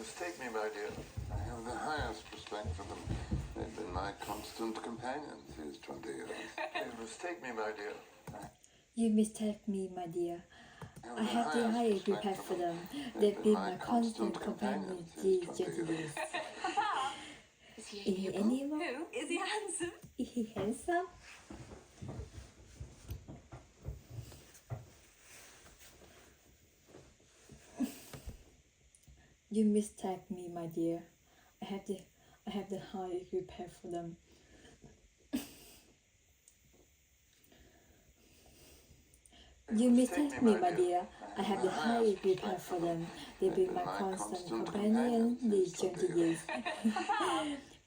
mistake me, my dear. I have the highest respect for them. They've been my constant companions these 20 years. Please mistake me, my dear. You mistake me, my dear. I have the highest respect for them. They've been my constant companions these 20 years. Papa! Is he Is he amiable? amiable? Who? Is he handsome? Is he handsome? You mistake me, my dear. I have the highest respect for them. You mistake me, my dear. I have the highest respect for them. They've been my constant companion these 20 years.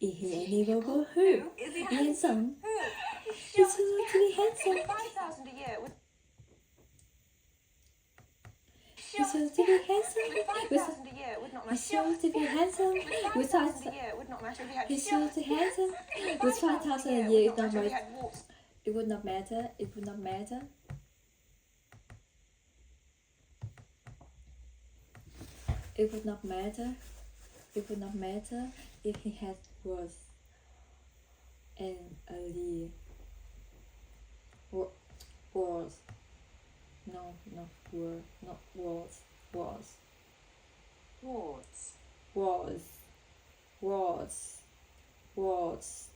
Is he amiable? Who? Is he Handsome? Who? He's sure to be handsome. 5,000 a year would... He's sure to be handsome. 5,000 a year would not matter. He's sure to be handsome. With 5,000 a year would not matter if he had... He's sure to be handsome. With 5,000 a year, it not matter. It would not matter. It would not matter. It would not matter. It would not matter if he had words and a leer. Was. No, not word. Not was. Was. Wards. Was. Was. Was.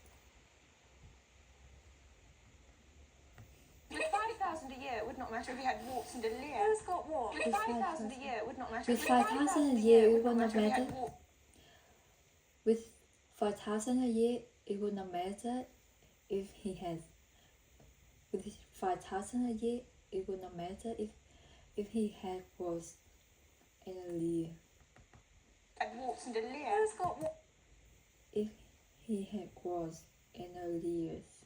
With 5,000 a year, it would not matter if he had warts and a leer. Who's got warts? With 5,000 a year, it would not matter. With 5,000 a year, it would not matter. With 5,000 a year, it would not matter if he has. With 5,000 a year, it would not matter if he had was and a leer. Had warts and a leer. Who's got warts? If he had was and a leers.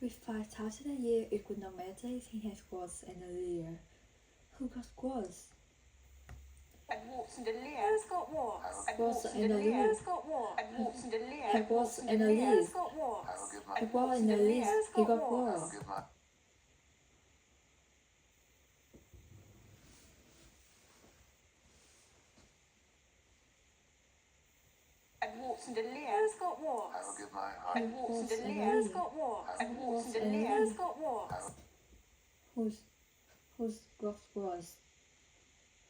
With 5,000 a year, it would not matter if he had was and a leer. Who got was? Had warts and a leer. Who's got warts? Had Was warts and a leer. Who's got warts? Had warts and a leer. Had was and a leer. Who's got warts? I will give my... Had was and a leer. He got I will was. give my... Had warts and a leer. Who's got warts? I will give my heart. Had warts and a leer. Who's got warts? Had warts and a leer. Who's got warts? Whose ghost was?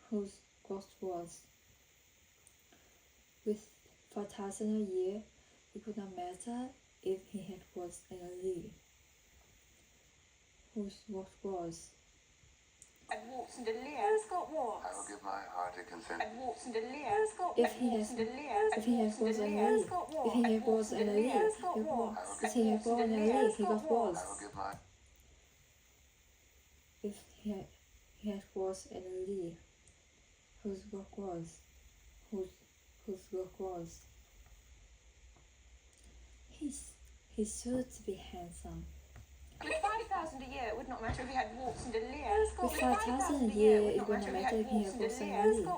Whose ghost was? With 5,000 a year, it would not matter if he had was and a leer. Whose ghost was? Had warts and a leer. Who's got warts? I will give my hearty consent. Had warts and a leer. Who's got If he has, if he has was and a leer, if he had was and a leer, if he had was and a leer, he got was. I will give my... If he had was and a leer, whose work was? Whose work was? He's sure to be handsome. With 5,000 a year, it would not matter if he had warts and a leer. With 5,000 a year, it would not matter if he had was and a leer.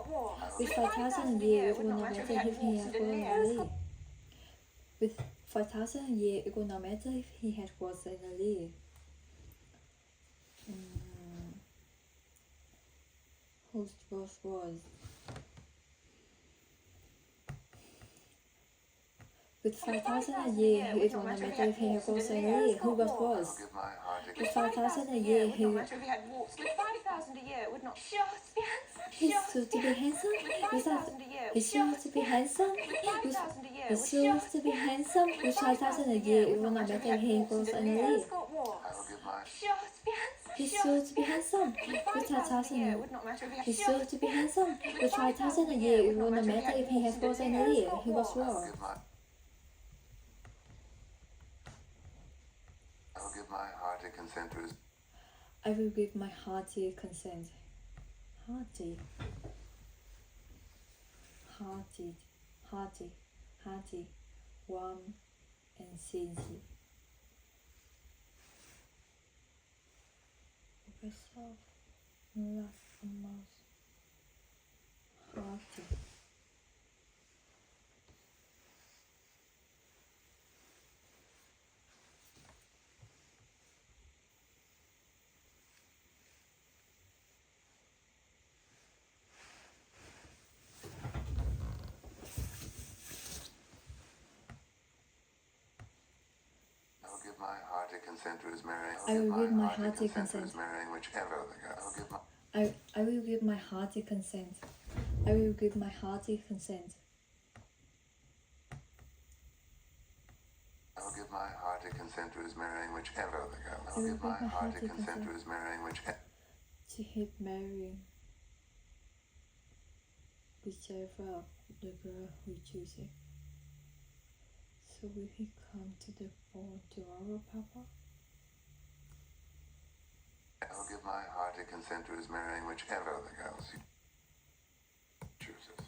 With 5,000 a year, it would not matter if he had was and a leer. With 5,000 a year, it would not matter if he had was and a leer. Whose was? With 5,000 a year, it would not matter if he had was and a leer. Who was? I will give my hearty With consent. 5,000 a year, It would not matter if he had warts. With 5,000 a year, it would not... Sure to be handsome. he's sure to be handsome. With 5,000 a year. He's sure to be handsome. With 5,000 a year. He's sure to be handsome. With 5,000 a year, it will not matter if he was and a leer. Who's got warts? I will give my... Sure to be handsome. He's sure to be handsome. With 5,000 a year, would not matter if he had... he's sure to be handsome. With 5,000 a year, it will not matter if he has was and a leer. He was I will wrong. give my... I will give my hearty consent to his... I will give my hearty consent. Hearty. Warm and sincere. Soft, love and mouth. Hearty. give my hearty consent to his marrying. I will give my hearty consent. Marrying whichever the girl. I will give my hearty consent. I will give my hearty consent. I'll give my hearty consent to his marrying whichever the girl. I I'll will give my give my hearty hearty consent to consent. his marrying whichever. To his marrying whichever of the girl who chooses. So will he come to the phone tomorrow, Papa? I'll give my hearty consent to his marrying whichever the girl he chooses.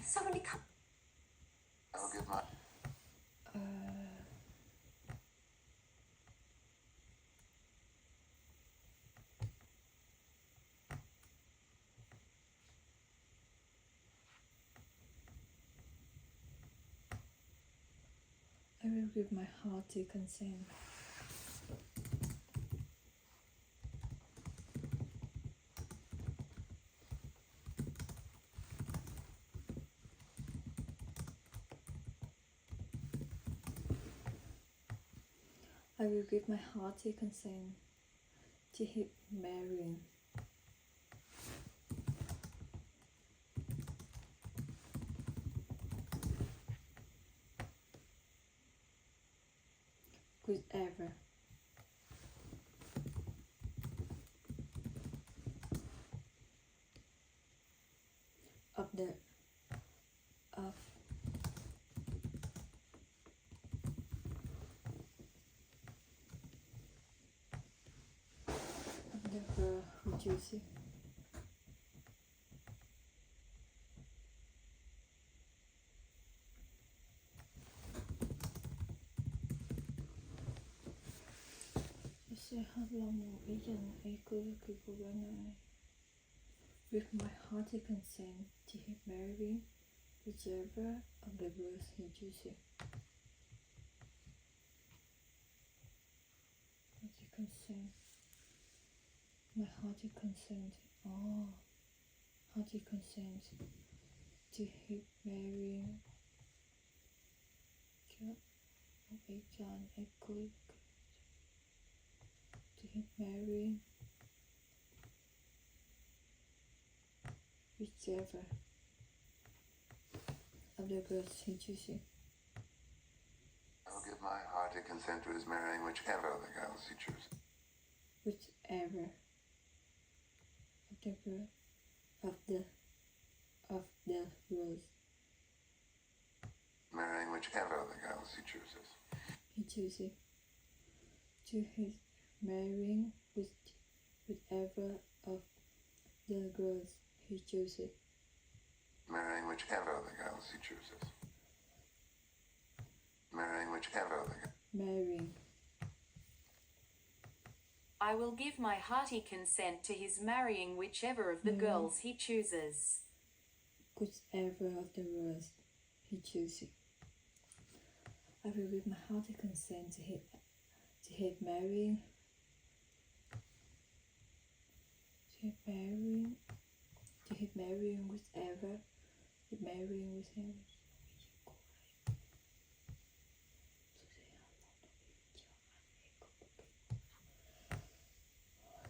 So will he come? I'll give my. I will give my hearty consent. I will give my hearty consent to his marrying. Whichever of the girl who chooses. Sẽ hết lòng một ý dành ý cứ của bạn này. With my hearty consent to his marrying whichever of the girls he chooses. Hearty consent. My hearty consent. Oh, hearty consent to his marrying. Một ý dành ý cứ to his marrying whichever of the girls he chooses. I'll give my hearty consent to his marrying whichever the girls he chooses. Whichever of the girl of the girls Marrying whichever the girls he chooses. he chooses. To his marrying whichever of the girls he chooses. Marrying whichever the girls he chooses. Marrying whichever the Marrying. I will give my hearty consent to his marrying whichever of the girls he chooses. Whichever of the girls he chooses. I will give my hearty consent to his marrying whichever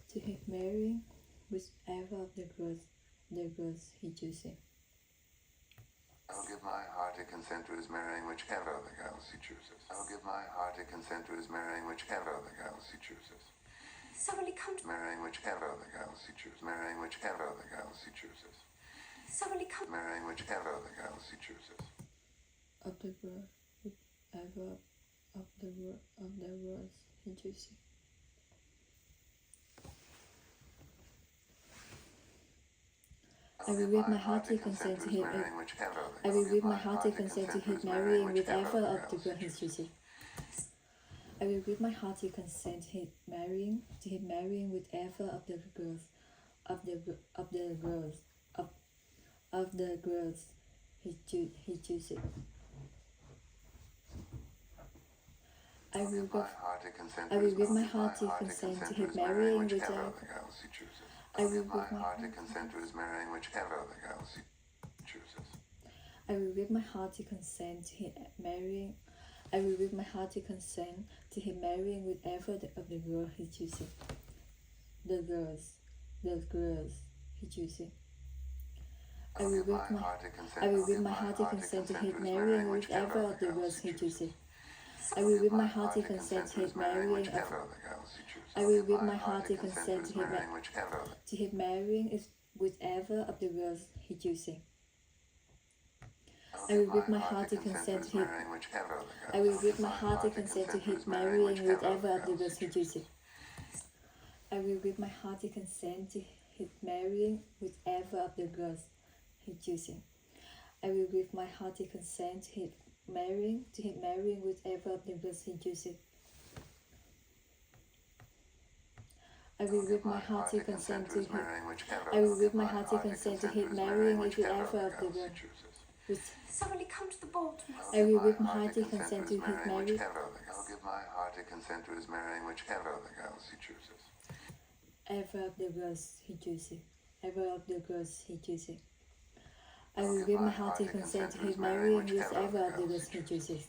to his marrying whichever of the girls he chooses. I'll give my hearty consent to his marrying whichever the girls he chooses. I'll give my hearty consent to his marrying whichever the girls he chooses. So will he come to... Marrying whichever the girls he chooses. Marrying whichever the girls he chooses. So will he come... Marrying whichever the girls he chooses. Of the girl, whichever of the girls he chooses. I will give my hearty consent to his marrying whichever of the girls he chooses. I will give my hearty consent to his marrying whichever of the girls he chooses. I will give my hearty consent to his marrying whichever. I will give my hearty consent to his marrying whichever the girls he chooses. I will give my hearty consent to his marrying I will give my hearty consent to him marrying whichever of the girls he chooses. The girls he chooses. I will give my hearty consent to his marrying whichever of the girls he chooses. I will give my hearty consent to his marrying I will give my hearty consent to his marrying whichever of the girls he chooses. I will give my hearty consent to his I will give my hearty consent to his marrying whichever of the girls he chooses. I will give my hearty consent to his marrying whichever of the girls he chooses. I will give my hearty consent to his marrying whichever of the girls he chooses. I will give my hearty consent to his I will give my hearty consent to his marrying whichever of the girls. Somebody come to the ball tomorrow. I will give my hearty consent to his marrying. I'll give my hearty consent to his marrying whichever of the girls he chooses. Ever of the girls he chooses. Ever of the girls he chooses. I will give my hearty consent to his marrying whichever of the girls he chooses.